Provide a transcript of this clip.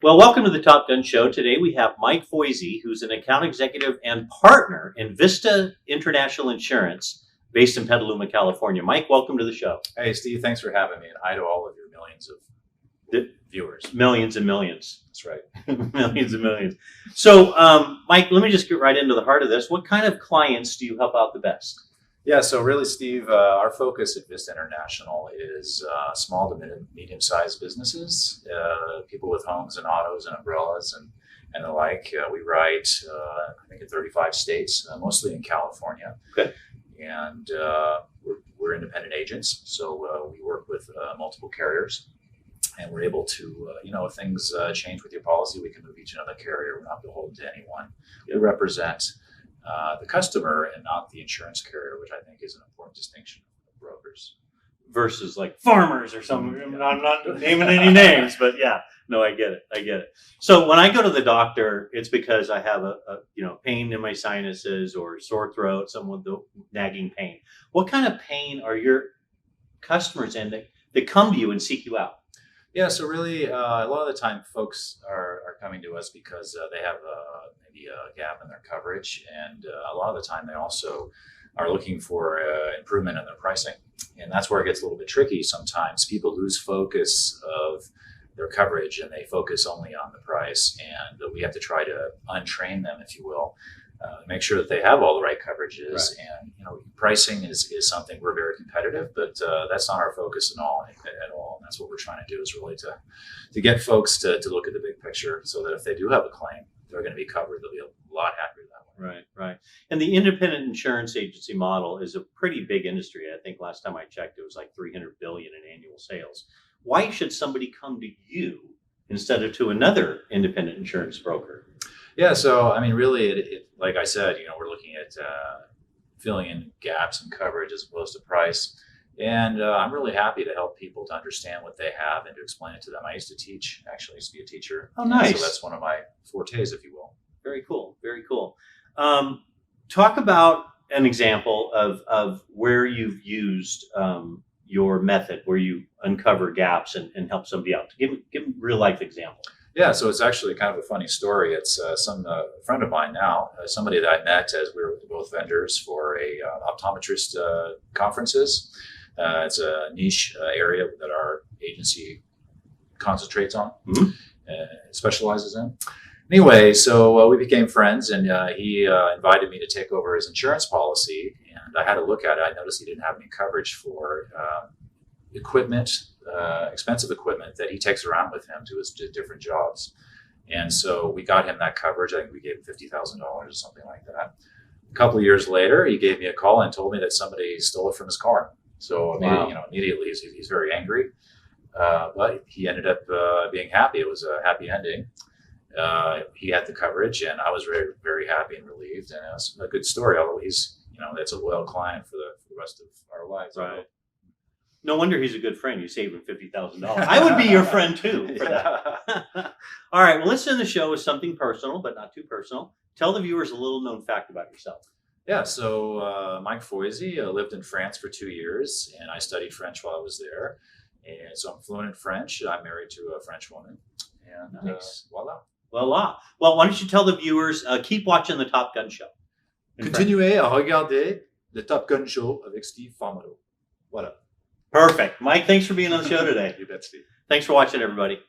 Well, welcome to the Top Gun Show. Today we have Mike Foisy, who's an account executive and partner in Vista International Insurance based in Petaluma, California. Mike, welcome to the show. Hey, Steve, thanks for having me, and hi to all of your millions of viewers. Millions and millions. That's right. Millions and millions. So, Mike, let me just get right into the heart of this. What kind of clients do you help out the best? Yeah, so really, Steve, our focus at Vista International is small to medium-sized businesses, people with homes and autos and umbrellas and the like. We write, I think, in 35 states, mostly in California. Okay. And we're independent agents, so we work with multiple carriers. And we're able to, if things change with your policy, we can move each another carrier. We're not beholden to anyone. We represent the customer and not the insurance carrier, which I think is an important distinction of brokers. Versus like farmers or something. I'm not naming any names, but yeah, no, I get it. So when I go to the doctor, it's because I have a pain in my sinuses or sore throat, some with the nagging pain. What kind of pain are your customers in that come to you and seek you out? Yeah, so really, a lot of the time, folks are coming to us because they have maybe a gap in their coverage, and a lot of the time, they also are looking for improvement in their pricing, and that's where it gets a little bit tricky. Sometimes people lose focus of their coverage, and they focus only on the price, and we have to try to untrain them, if you will. Make sure that they have all the right coverages, right. And pricing is something we're very competitive, but that's not our focus at all. And that's what we're trying to do is really to get folks to look at the big picture, so that if they do have a claim, they're going to be covered. They'll be a lot happier that way. Right. And the independent insurance agency model is a pretty big industry. I think last time I checked, it was like $300 billion in annual sales. Why should somebody come to you instead of to another independent insurance broker? Yeah, so I mean, really, it like I said, we're looking at filling in gaps in coverage as opposed to price, and I'm really happy to help people to understand what they have and to explain it to them. I used to teach, actually, I used to be a teacher. Oh, nice! So that's one of my fortes, if you will. Very cool. Talk about an example of where you've used your method, where you uncover gaps and help somebody out. Give a real life example. Yeah, so it's actually kind of a funny story. It's some friend of mine now, somebody that I met as we were both vendors for a optometrist conferences. It's a niche area that our agency concentrates on, specializes in. Anyway, so we became friends, and he invited me to take over his insurance policy. And I had a look at it. I noticed he didn't have any coverage for equipment, expensive equipment that he takes around with him to his different jobs. And so we got him that coverage. I think we gave him $50,000 or something like that. A couple of years later, he gave me a call and told me that somebody stole it from his car. So immediately he's very angry. But he ended up being happy. It was a happy ending. He had the coverage, and I was very, very happy and relieved. And it was a good story, although he's, that's a loyal client for the rest of our lives. Right. No wonder he's a good friend. You saved him $50,000. I would be your friend too for that. All right. Well, let's end the show with something personal, but not too personal. Tell the viewers a little known fact about yourself. Yeah. So Mike Foisy lived in France for 2 years, and I studied French while I was there. And so I'm fluent in French. I'm married to a French woman. And nice. Voila. Voila. Well, why don't you tell the viewers, keep watching the Top Gun Show. Continuez à regarder le Top Gun Show avec Steve Famado. Voilà. Perfect. Mike, thanks for being on the show today. You bet, Steve. Thanks for watching, everybody.